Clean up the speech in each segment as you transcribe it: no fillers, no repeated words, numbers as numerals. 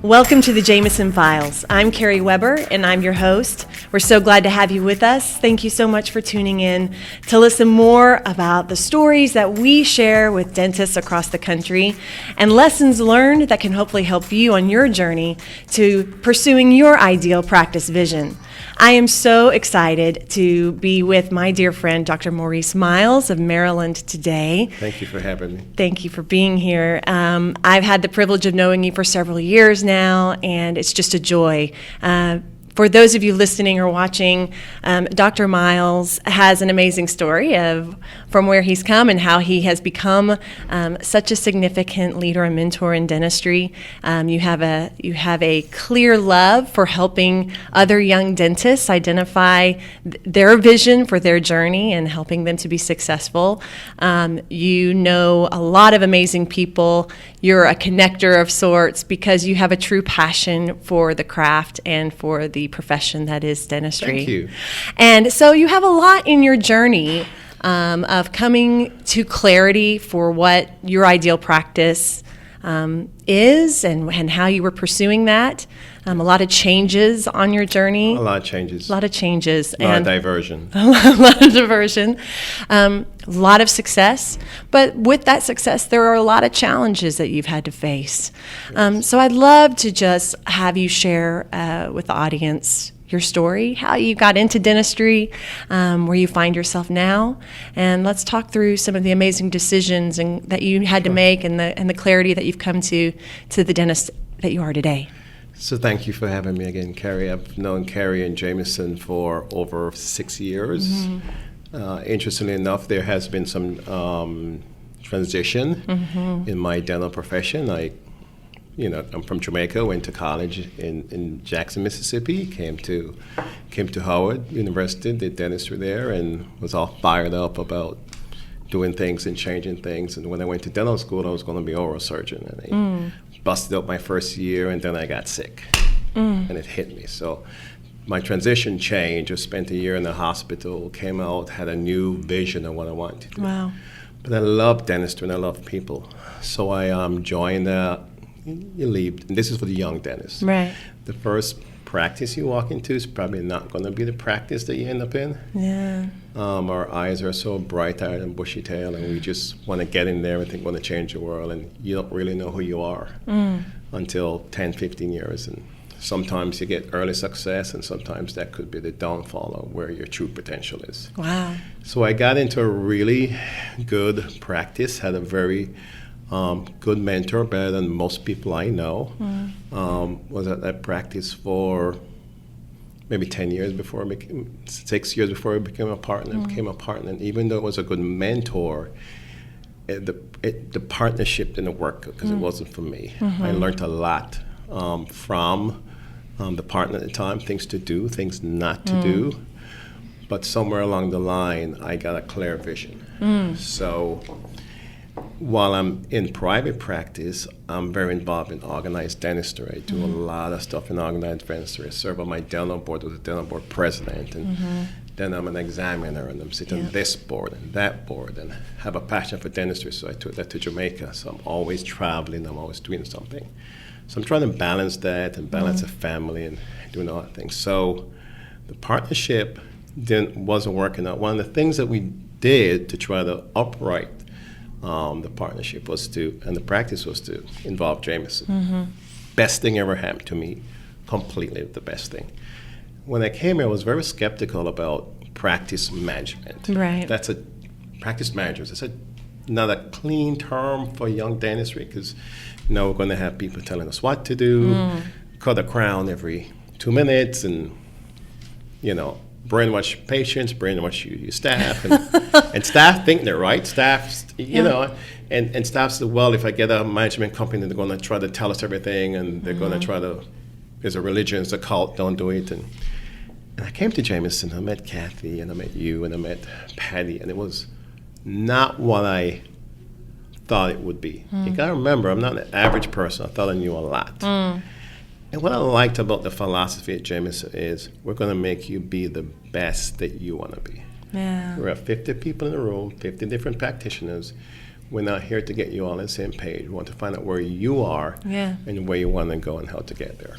Welcome to the Jameson Files. I'm Carrie Weber, and I'm your host. We're so glad to have you with us. Thank you so much for tuning in to listen more about the stories that we share with dentists across the country and lessons learned that can hopefully help you on your journey to pursuing your ideal practice vision. I am so excited to be with my dear friend, Dr. Maurice Miles of Maryland today. Thank you for having me. Thank you for being here. I've had the privilege of knowing you for several years now, and it's just a joy. For those of you listening or watching, Dr. Miles has an amazing story from where he's come and how he has become such a significant leader and mentor in dentistry. You have a clear love for helping other young dentists identify their vision for their journey and helping them to be successful. You know a lot of amazing people. You're a connector of sorts because you have a true passion for the craft and for the profession that is dentistry. Thank you. And so you have a lot in your journey of coming to clarity for what your ideal practice is and how you were pursuing that. A lot of changes on your journey. A lot of changes. A lot of changes. A lot of diversion. A lot of diversion. A lot of success. But with that success, there are a lot of challenges that you've had to face. So I'd love to just have you share with the audience your story, how you got into dentistry, where you find yourself now, and let's talk through some of the amazing decisions that you had to make and the clarity that you've come to the dentist that you are today. So thank you for having me again, Carrie. I've known Carrie and Jameson for over 6 years. Mm-hmm. Interestingly enough, there has been some transition in my dental profession. I'm from Jamaica, went to college in Jackson, Mississippi, came to Howard University, did dentistry there, and was all fired up about doing things and changing things. And when I went to dental school, I was going to be oral surgeon, and I busted up my first year, and then I got sick, and it hit me. So my transition changed. I spent a year in the hospital, came out, had a new vision of what I wanted to do. Wow. But I love dentistry and I love people. So I joined you leave, and this is for the young dentist. Right. The first practice you walk into is probably not going to be the practice that you end up in. Yeah. Our eyes are so bright-eyed and bushy-tailed, and we just want to get in there and think we're going to change the world, and you don't really know who you are until 10, 15 years. And sometimes you get early success, and sometimes that could be the downfall of where your true potential is. Wow. So I got into a really good practice, had a very good mentor, better than most people I know. Was at that practice for maybe 10 years before 6 years before I became a partner. Became a partner, and even though it was a good mentor, the partnership didn't work because it wasn't for me. I learned a lot from the partner at the time, things to do, things not to do. But somewhere along the line, I got a clear vision. So while I'm in private practice, I'm very involved in organized dentistry. I do a lot of stuff in organized dentistry. I serve on my dental board as a dental board president, and then I'm an examiner, and I'm sitting on this board and that board, and have a passion for dentistry, so I took that to Jamaica. So I'm always traveling, I'm always doing something. So I'm trying to balance that and balance a family and doing all that things. So the partnership wasn't working out. One of the things that we did to try to upright the partnership and the practice was to involve Jameson. Best thing ever happened to me, completely the best thing. When I came here, I was very skeptical about practice management. Right. That's practice managers. It's not a clean term for young dentistry, because we're going to have people telling us what to do, cut a crown every 2 minutes, and brainwash patients, brainwash your staff, and staff think they're right. Staff, and staff said, well, if I get a management company, they're going to try to tell us everything, and they're going to try to, there's a religion, it's a cult, don't do it. And I came to Jameson, I met Kathy, and I met you, and I met Patty, and it was not what I thought it would be. You got to remember, I'm not an average person. I thought I knew a lot. And what I liked about the philosophy at Jameson is we're going to make you be the best that you want to be. Yeah. We have 50 people in the room, 50 different practitioners. we're not here to get you all on the same page. We want to find out where you are Yeah. and where you want to go and how to get there.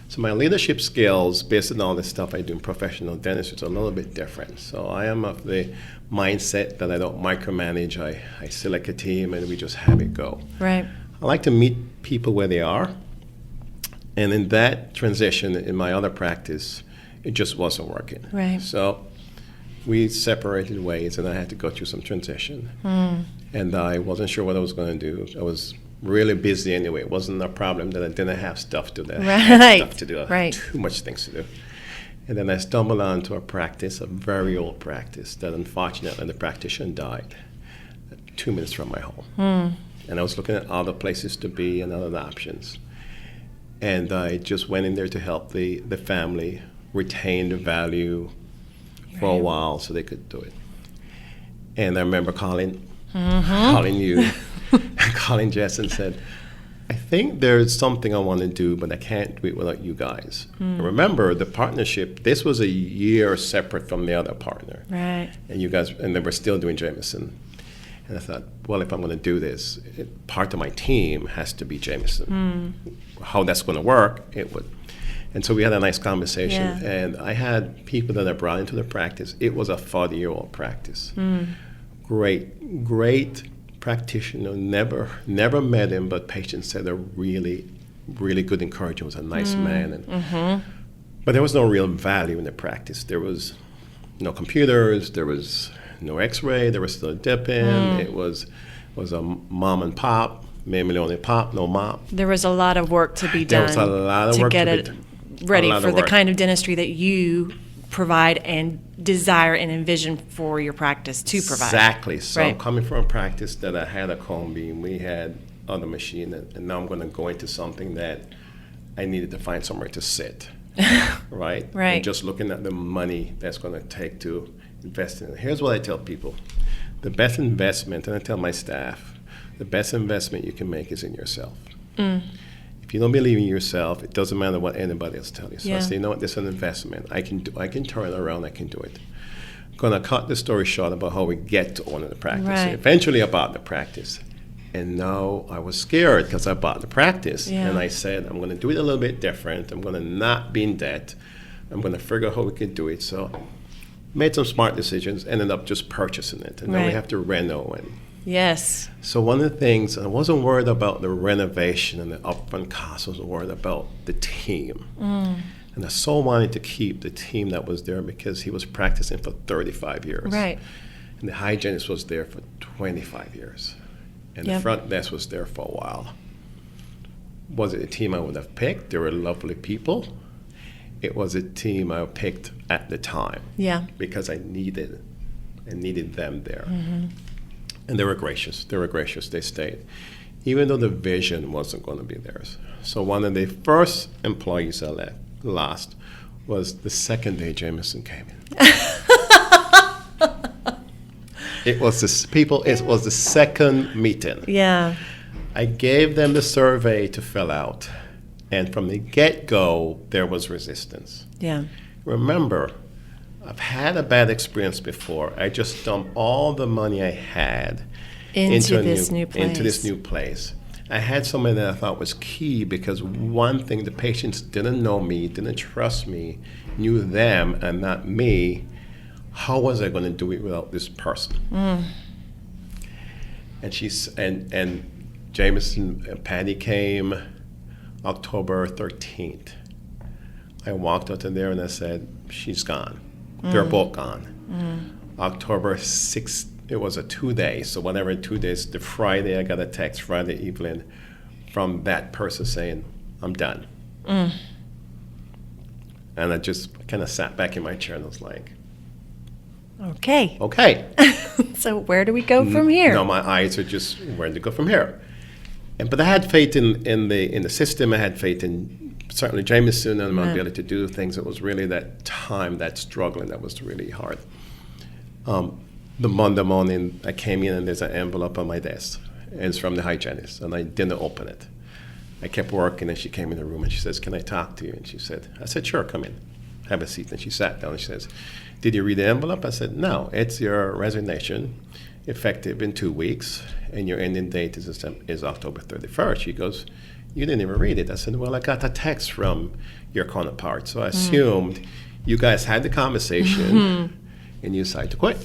So my leadership skills, based on all the stuff I do in professional dentistry, is a little bit different. So I am of the mindset that I don't micromanage. I select a team and we just have it go. Right. I like to meet people where they are. And in that transition, in my other practice, it just wasn't working. Right. So we separated ways, and I had to go through some transition. And I wasn't sure what I was going to do. I was really busy anyway. It wasn't a problem that I didn't have stuff to do. I had Right. stuff to do. I had Right. too much things to do. And then I stumbled onto a practice, a very old practice, that unfortunately the practitioner died 2 minutes from my home. And I was looking at other places to be and other options. And I just went in there to help the family retain the value for a Right. while so they could do it. And I remember calling you, calling Jess and said, I think there's something I want to do, but I can't do it without you guys. Remember, the partnership, this was a year separate from the other partner. Right. And you guys, and they were still doing Jameson. And I thought, well, if I'm going to do this, part of my team has to be Jameson. How that's going to work, it would. And so we had a nice conversation. Yeah. And I had people that I brought into the practice. It was a 40-year-old practice. Great practitioner. Never met him, but patients said a really, really good encourager. Was a nice man. And, but there was no real value in the practice. There was no computers. There was no X-ray. There was still a dip in. It was a mom and pop, mainly only pop, no mop. There was a lot of work to be There done was a lot of to work get to be it done. ready A lot for of the work. kind of dentistry that you provide and desire and envision for your practice to provide. Exactly. So I'm Right. coming from a practice that I had a cone beam, we had other machine, and now I'm going to go into something that I needed to find somewhere to sit. Right? Right. And just looking at the money that's going to take to invest in it. Here's what I tell people. The best investment, and I tell my staff, the best investment you can make is in yourself. If you don't believe in yourself, it doesn't matter what anybody else tells you. So I Yeah. say, you know what, this is an investment. I can turn it around, I can do it. Gonna cut the story short about how we get to owning the practice. Right. Eventually I bought the practice. And now I was scared because I bought the practice. Yeah. And I said, I'm gonna do it a little bit different. I'm gonna not be in debt. I'm gonna figure out how we can do it. So made some smart decisions, ended up just purchasing it. And then we Right. have to reno. And Yes. so one of the things, I wasn't worried about the renovation and the upfront costs. I was worried about the team. And I so wanted to keep the team that was there because he was practicing for 35 years. Right. And the hygienist was there for 25 years. And the Yep. front desk was there for a while. Was it a team I would have picked? They were lovely people. It was a team I picked at the time Yeah. because I needed them there. And they were gracious. They stayed, even though the vision wasn't going to be theirs. So one of the first employees I lost was the second day Jameson came in. It was the second meeting. Yeah. I gave them the survey to fill out, and from the get-go, there was resistance. Yeah. Remember, I've had a bad experience before. I just dumped all the money I had Into a this new Into this place. new place. I had somebody that I thought was key because one thing, the patients didn't know me, didn't trust me, knew them and not me. How was I going to do it without this person? And Jameson and Patty came October 13th. I walked out of there and I said, she's gone. They're both gone. October 6th, it was a 2-day. So whatever 2 days, the Friday, I got a text Friday evening from that person saying, I'm done. And I just kind of sat back in my chair and was like, Okay. okay. So where do we go from here? No, my eyes are just, where to go from here? But I had faith in the system. I had faith in certainly Jameson and my ability to do things. It was really that time, that struggling, that was really hard. The Monday morning, I came in and there's an envelope on my desk. And it's from the hygienist, and I didn't open it. I kept working, and she came in the room and she says, "Can I talk to you?" And I said, "Sure, come in, have a seat." And she sat down and she says, "Did you read the envelope?" I said, "No, it's your resignation. effective in 2 weeks, and your ending date is October 31st. She goes, you didn't even read it. I said, well, I got a text from your counterpart, so I assumed you guys had the conversation and you decided to quit.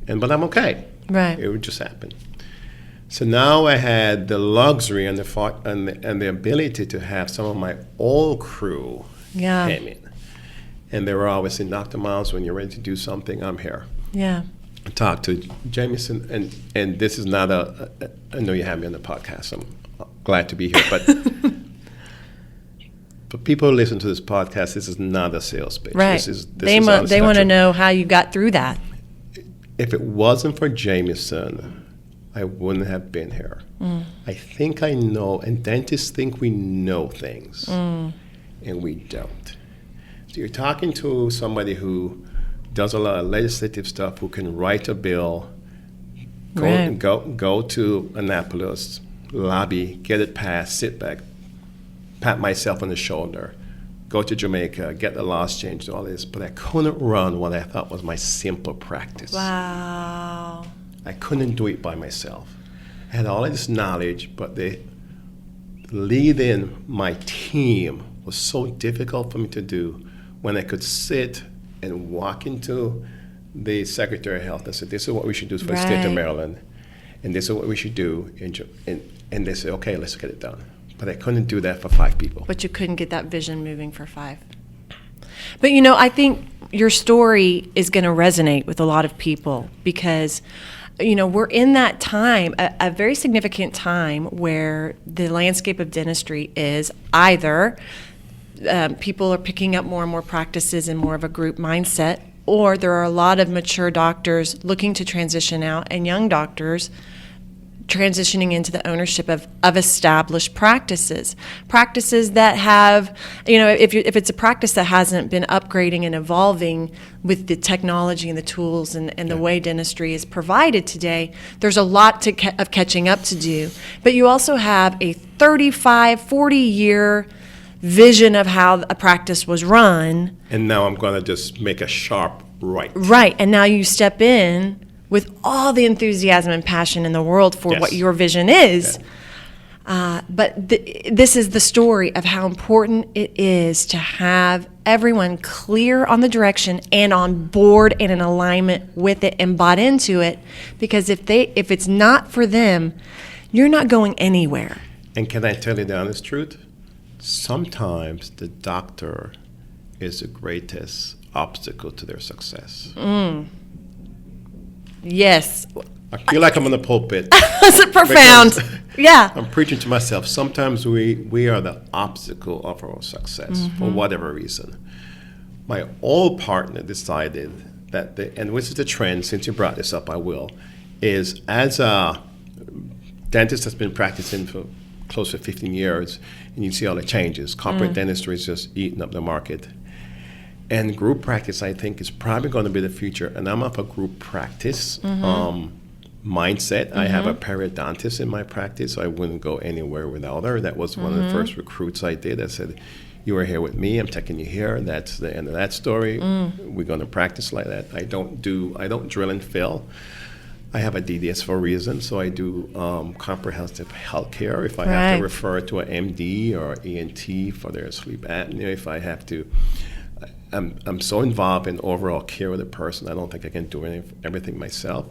But I'm okay. Right. It would just happen. So now I had the luxury and the ability to have some of my old crew Yeah. came in. And they were always saying, Dr. Miles, when you're ready to do something, I'm here. Yeah. I talked to Jameson, and this is not I know you have me on the podcast. I'm glad to be here, but but people who listen to this podcast, this is not a sales pitch. Right. They want to know how you got through that. If it wasn't for Jameson, I wouldn't have been here. I think I know, and dentists think we know things, and we don't. So you're talking to somebody who does a lot of legislative stuff, who can write a bill, go to Annapolis, lobby, get it passed, sit back, pat myself on the shoulder, go to Jamaica, get the laws changed, all this. But I couldn't run what I thought was my simple practice. Wow. I couldn't do it by myself. I had all of this knowledge, but the leading my team was so difficult for me to do when I could sit and walk into the Secretary of Health and say, this is what we should do for the state of Maryland, and this is what we should do, and they say, okay, let's get it done. But I couldn't do that for 5 people. But you couldn't get that vision moving for 5. But I think your story is going to resonate with a lot of people because, we're in that time, a very significant time where the landscape of dentistry is either people are picking up more and more practices in more of a group mindset, or there are a lot of mature doctors looking to transition out and young doctors transitioning into the ownership of established practices that have, if it's a practice that hasn't been upgrading and evolving with the technology and the tools and the way dentistry is provided today, there's a lot of catching up to do. But you also have a 35, 40-year vision of how a practice was run. And now I'm going to just make a sharp right. Right, and now you step in with all the enthusiasm and passion in the world for what your vision is. But this is the story of how important it is to have everyone clear on the direction and on board and in alignment with it and bought into it. Because if it's not for them, you're not going anywhere. And can I tell you the honest truth? Sometimes the doctor is the greatest obstacle to their success. Yes. I feel like I'm in the pulpit. That's profound. Yeah. I'm preaching to myself. Sometimes we are the obstacle of our success for whatever reason. My old partner decided that, and which is the trend, since you brought this up, I will, is as a dentist that's been practicing for close to 15 years, and you see all the changes. Corporate dentistry is just eating up the market. And group practice, I think, is probably going to be the future. And I'm of a group practice mindset. I have a periodontist in my practice, so I wouldn't go anywhere without her. That was one of the first recruits I did. I said, you are here with me. I'm taking you here. That's the end of that story. We're going to practice like that. I don't drill and fill. I have a DDS for a reason, so I do comprehensive health care. If I have to refer to an MD or ENT for their sleep apnea, if I have to, I'm so involved in overall care of the person, I don't think I can do everything myself.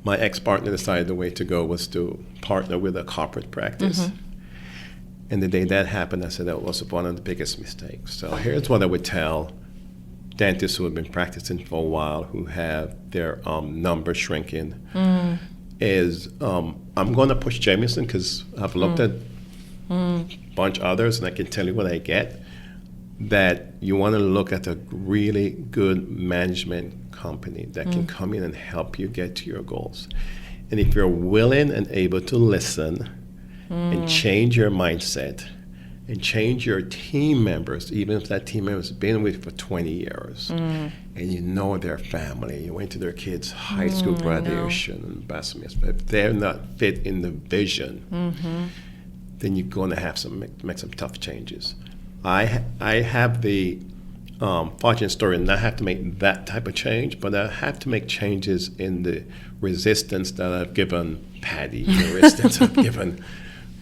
My ex-partner decided the way to go was to partner with a corporate practice. And the day that happened, I said that was one of the biggest mistakes. So here's what I would tell dentists who have been practicing for a while, who have their numbers shrinking, is I'm going to push Jameson because I've looked at a bunch of others and I can tell you what I get, that you want to look at a really good management company that can come in and help you get to your goals. And if you're willing and able to listen and change your mindset and change your team members, even if that team member's been with you for 20 years, and you know their family, you went to their kids' high school graduation and best mitzvah, if they're not fit in the vision, then you're going to have make some tough changes. I have the fortunate story and not have to make that type of change, but I have to make changes in the resistance that I've given Patty, the resistance I've given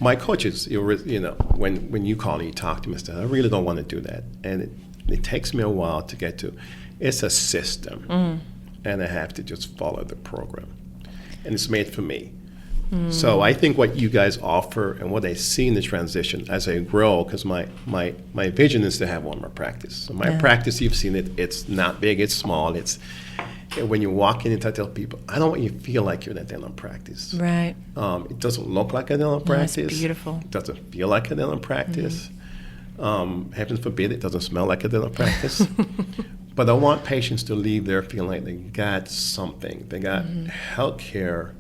my coaches. You know, when you call and you talk to me, I really don't want to do that, and it takes me a while to get to. It's a system, and I have to just follow the program, and it's made for me. So I think what you guys offer and what I see in the transition as I grow, because my vision is to have one more practice. So my practice, you've seen it, it's not big, it's small. It's when you walk in, I tell people, I don't want you to feel like you're in a dental practice. Right. It doesn't look like a dental practice. It's beautiful. It doesn't feel like a dental practice. Heaven forbid, it doesn't smell like a dental practice. But I want patients to leave there feeling like they got something. They got health care.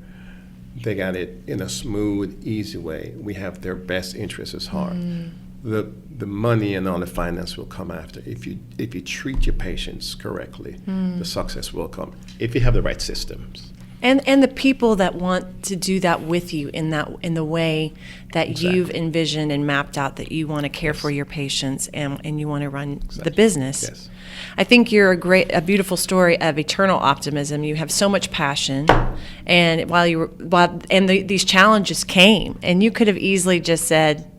They got it in a smooth, easy way. We have their best interests at heart. The money and all the finance will come after. If you treat your patients correctly, the success will come. If you have the right systems. And the people that want to do that with you in the way that you've envisioned and mapped out, that you want to care for your patients and you want to run the business. Yes. I think you're a beautiful story of eternal optimism. You have so much passion, and these challenges came, and you could have easily just said,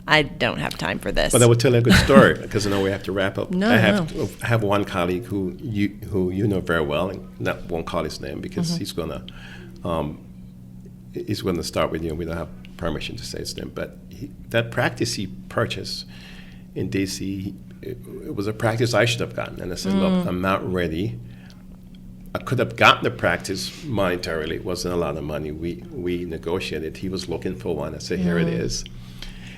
I don't have time for this. But I will tell you a good story because I know we have to wrap up. No, I have one colleague who you know very well, and won't call his name because he's gonna start with you, and we don't have permission to say his name. But that practice he purchased in DC, it was a practice I should have gotten, and I said, look, I'm not ready. I could have gotten the practice monetarily. It wasn't a lot of money. We negotiated. He was looking for one. I said, here it is.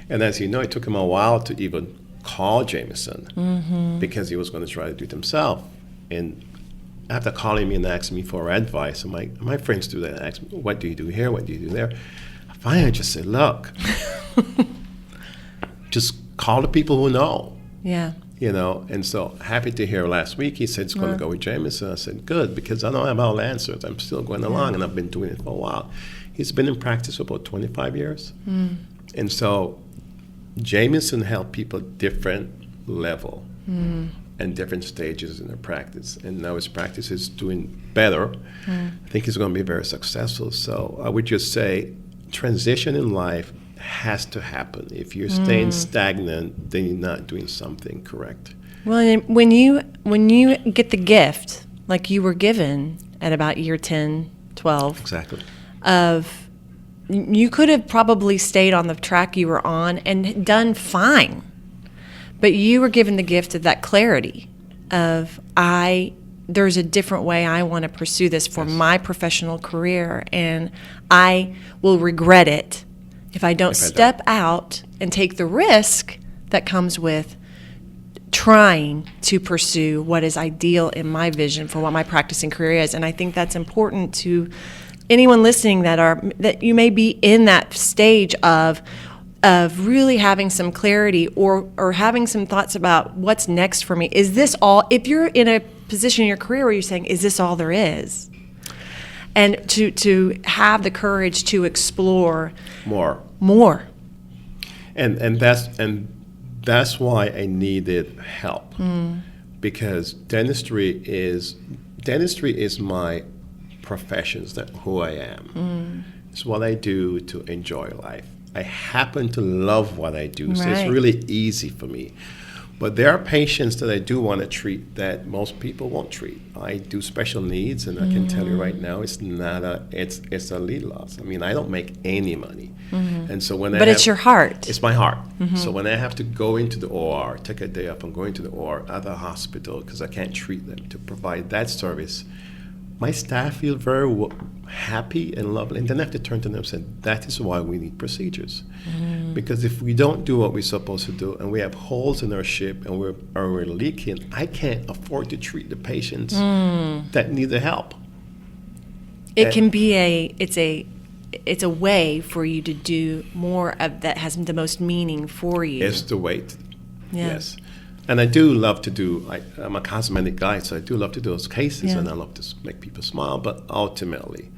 And as you know, it took him a while to even call Jameson because he was going to try to do it himself. And after calling me and asking me for advice, and my friends do that and ask me, what do you do here? What do you do there? Finally, I just said, look, just call the people who know. Yeah. You know, and so happy to hear last week he said he's going to go with Jameson. I said, good, because I don't have all the answers. I'm still going along, and I've been doing it for a while. He's been in practice for about 25 years. And so Jameson helped people different level and different stages in their practice. And now his practice is doing better. I think he's going to be very successful. So I would just say transition in life has to happen. If you're staying stagnant, then you're not doing something correct. Well, and when you get the gift, like you were given at about year 10, 12, Exactly. You could have probably stayed on the track you were on and done fine. But you were given the gift of that clarity of, there's a different way I want to pursue this for my professional career, and I will regret it if I don't step out and take the risk that comes with trying to pursue what is ideal in my vision for what my practicing career is. And I think that's important to anyone listening that you may be in that stage of really having some clarity or having some thoughts about what's next for me. Is this all? If you're in a position in your career where you're saying, is this all there is? And to have the courage to explore more. And that's why I needed help, because dentistry is my profession, who I am. It's what I do to enjoy life. I happen to love what I do, so it's really easy for me. But there are patients that I do want to treat that most people won't treat. I do special needs, and I can tell you right now, it's a lead loss. I mean, I don't make any money, and so but it's your heart. It's my heart. So when I have to go into the OR, take a day off and go into the OR at the hospital because I can't treat them, to provide that service, my staff feel very happy and lovely, and then I have to turn to them and say, that is why we need procedures. Because if we don't do what we're supposed to do, and we have holes in our ship, and we're leaking, I can't afford to treat the patients that need the help. It can be it's a way for you to do more of that has the most meaning for you. It's the way. Yes. And I do love to do, I'm a cosmetic guy, so I do love to do those cases, and I love to make people smile, but ultimately,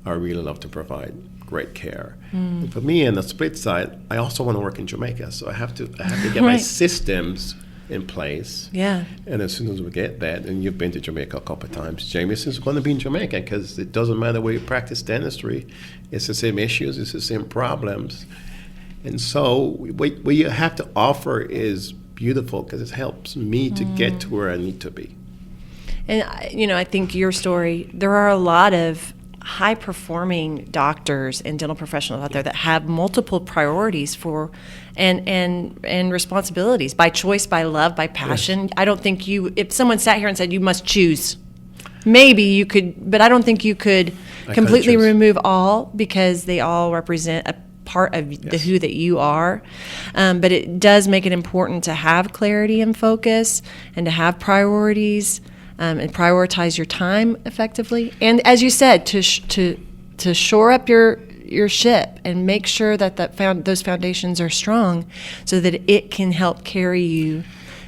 I really love to provide great care. And for me, on the split side, I also want to work in Jamaica, so I have to get my systems in place. Yeah. And as soon as we get that, and you've been to Jamaica a couple of times, Jameson's going to be in Jamaica because it doesn't matter where you practice dentistry. It's the same issues, it's the same problems. And so what you have to offer is beautiful because it helps me to get to where I need to be. And, I think your story, there are a lot of high-performing doctors and dental professionals out there that have multiple priorities for and responsibilities by choice, by love, by passion. Yes. I don't think if someone sat here and said you must choose, maybe you could, but I don't think you could completely remove all because they all represent a part of the who that you are. But it does make it important to have clarity and focus and to have priorities. And prioritize your time effectively, and as you said, to shore up your ship and make sure that those foundations are strong, so that it can help carry you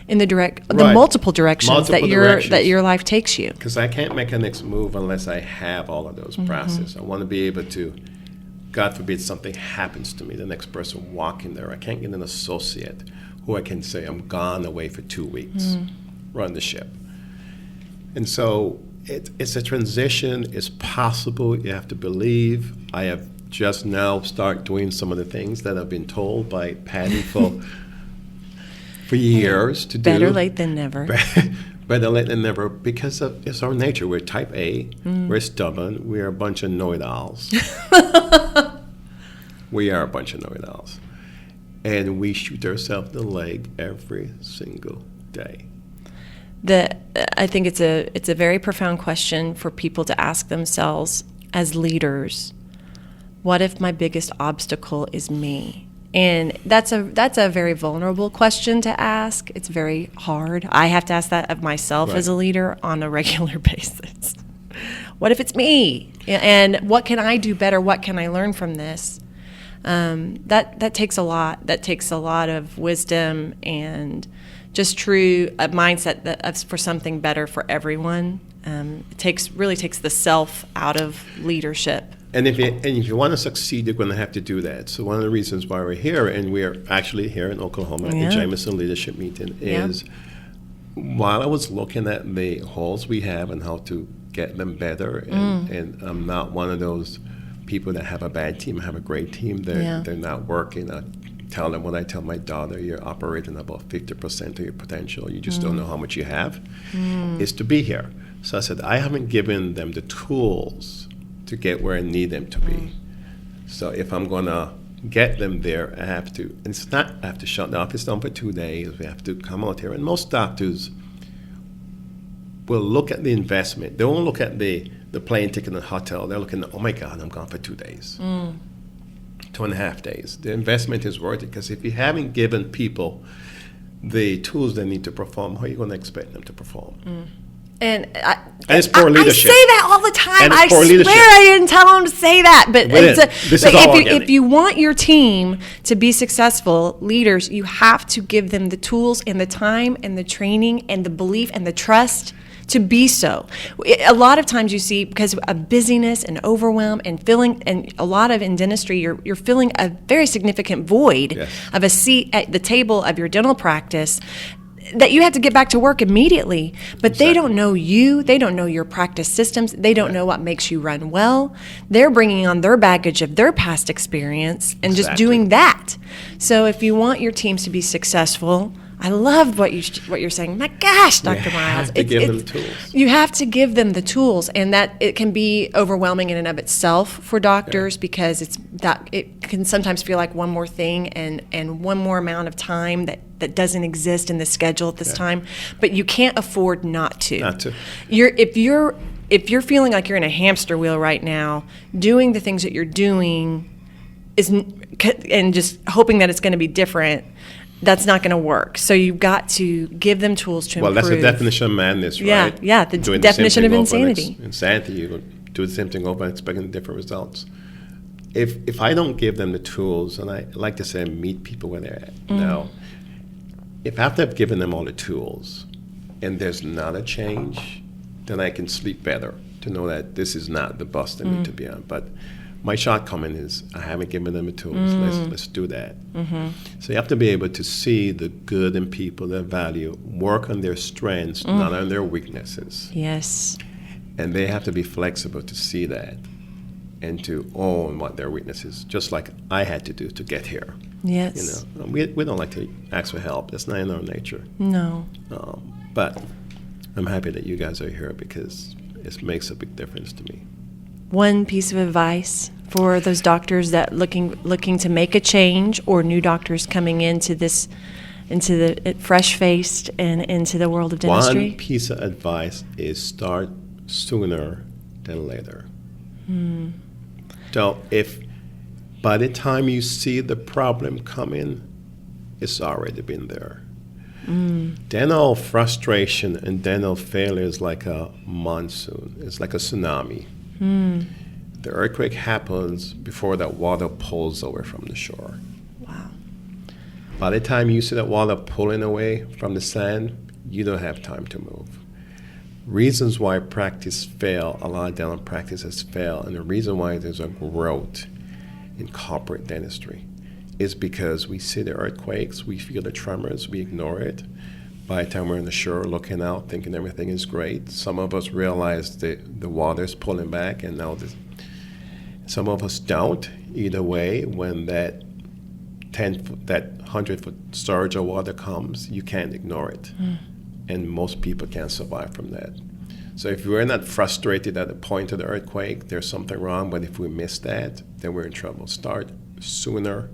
in the multiple directions that your life takes you. Because I can't make a next move unless I have all of those processes. I want to be able to, God forbid something happens to me, the next person walking there, I can't get an associate who I can say I'm gone away for 2 weeks, run the ship. And so it's a transition. It's possible. You have to believe. I have just now started doing some of the things that I've been told by Patty for years to do. Better late than never. Better late than never, because it's our nature. We're type A. We're stubborn. We're a bunch of know-it-alls. We are a bunch of know-it-alls. And we shoot ourselves in the leg every single day. I think it's a very profound question for people to ask themselves as leaders. What if my biggest obstacle is me? And that's a very vulnerable question to ask. It's very hard. I have to ask that of myself as a leader on a regular basis. What if it's me? And what can I do better? What can I learn from this? That takes a lot. That takes a lot of wisdom and just a mindset for something better for everyone. It really takes the self out of leadership. And if you want to succeed, you're going to have to do that. So one of the reasons why we're here, and we're actually here in Oklahoma at the Jameson Leadership Meeting, is while I was looking at the holes we have and how to get them better, and I'm not one of those people that have a bad team, have a great team. They're not working. When I tell my daughter, you're operating about 50% of your potential, you just don't know how much you have, is to be here. So I said, I haven't given them the tools to get where I need them to be. So if I'm going to get them there, I have to, and it's not, I have to shut the office down for 2 days, we have to come out here. And most doctors will look at the investment. They won't look at the plane ticket in the hotel. They're looking at, oh my God, I'm gone for 2 days. 2.5 days. The investment is worth it, because if you haven't given people the tools they need to perform, how are you going to expect them to perform? And it's poor leadership. I say that all the time. I swear leadership. I didn't tell them to say that. But if you want your team to be successful leaders, you have to give them the tools and the time and the training and the belief and the trust to be so. A lot of times you see, because of busyness and overwhelm and filling, and a lot of in dentistry, you're filling a very significant void of a seat at the table of your dental practice that you have to get back to work immediately. But they don't know you. They don't know your practice systems. They don't know what makes you run well. They're bringing on their baggage of their past experience and just doing that. So if you want your teams to be successful, I love what you're saying. My gosh, Dr. Miles. You have to give them the tools. You have to give them the tools, and that it can be overwhelming in and of itself for doctors because it can sometimes feel like one more thing and one more amount of time that doesn't exist in the schedule at this time. But you can't afford not to. If you're feeling like you're in a hamster wheel right now, doing the things that you're doing and just hoping that it's going to be different, that's not going to work. So you've got to give them tools to improve. Well, that's the definition of madness, right? Yeah, the definition of insanity. Insanity, you do the same thing over and expecting different results. If I don't give them the tools, and I like to say meet people where they're at now, if after I've given them all the tools and there's not a change, then I can sleep better to know that this is not the bus they need to be on. But My shortcoming is I haven't given them the tools. Let's do that. So you have to be able to see the good in people, their value, work on their strengths, not on their weaknesses. Yes. And they have to be flexible to see that and to own what their weakness is, just like I had to do to get here. Yes. You know, we don't like to ask for help. That's not in our nature. No. But I'm happy that you guys are here because it makes a big difference to me. One piece of advice for those doctors that looking to make a change, or new doctors coming into the fresh-faced and into the world of dentistry? One piece of advice is start sooner than later. So if by the time you see the problem coming, it's already been there. Dental frustration and dental failure is like a monsoon. It's like a tsunami. The earthquake happens before that water pulls away from the shore. Wow. By the time you see that water pulling away from the sand, you don't have time to move. Reasons why practice fail, a lot of dental practices fail, and the reason why there's a growth in corporate dentistry is because we see the earthquakes, we feel the tremors, we ignore it. By the time we're on the shore looking out, thinking everything is great, some of us realize that the water's pulling back, and now some of us don't. Either way, when that 10-foot, that 100-foot surge of water comes, you can't ignore it. And most people can't survive from that. So if we're not frustrated at the point of the earthquake, there's something wrong. But if we miss that, then we're in trouble. Start sooner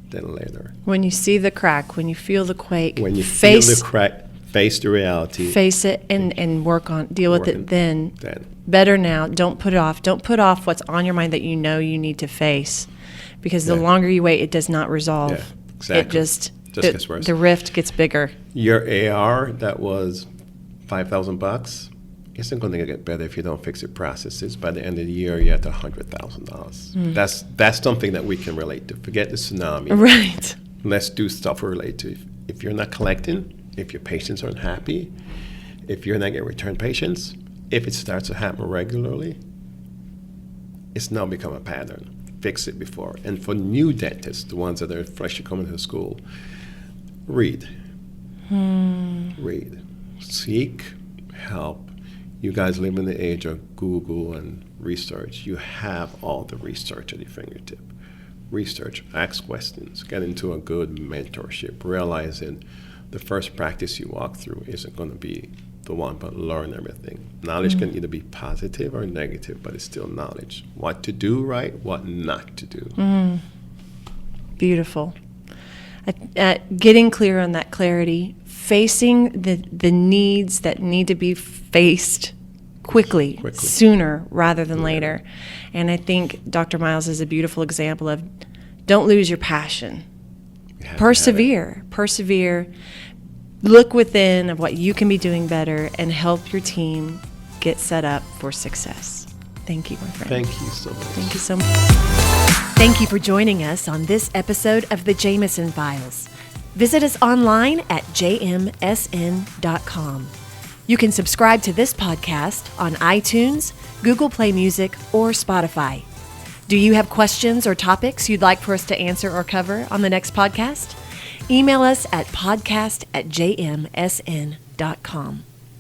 than later. When you see the crack, when you feel the quake, When you feel the crack, face the reality. Face it and deal with it then. Better now. Don't put it off. Don't put off what's on your mind that you know you need to face. Because the longer you wait, it does not resolve. Yeah, exactly. It just gets worse. The rift gets bigger. Your AR that was $5,000 isn't going to get better if you don't fix your processes. By the end of the year, you're at $100,000. That's something that we can relate to. Forget the tsunami. Right. Let's do stuff we relate to. If you're not collecting, if your patients aren't happy, if you're not getting return patients, if it starts to happen regularly, it's now become a pattern. Fix it before. And for new dentists, the ones that are freshly coming to school, read. Read. Seek help. You guys live in the age of Google and research. You have all the research at your fingertip. Research, ask questions, get into a good mentorship, realizing the first practice you walk through isn't going to be the one, but learn everything. Knowledge can either be positive or negative, but it's still knowledge. What to do right, what not to do. Beautiful. Getting clear on that clarity, facing the needs that need to be faced quickly, sooner rather than later. And I think Dr. Miles is a beautiful example of don't lose your passion. Persevere. Look within of what you can be doing better and help your team get set up for success. Thank you, my friend. Thank you so much. Thank you so much. Thank you for joining us on this episode of the Jameson Files. Visit us online at jmsn.com. You can subscribe to this podcast on iTunes, Google Play Music, or Spotify. Do you have questions or topics you'd like for us to answer or cover on the next podcast? Email us at podcast@jmsn.com.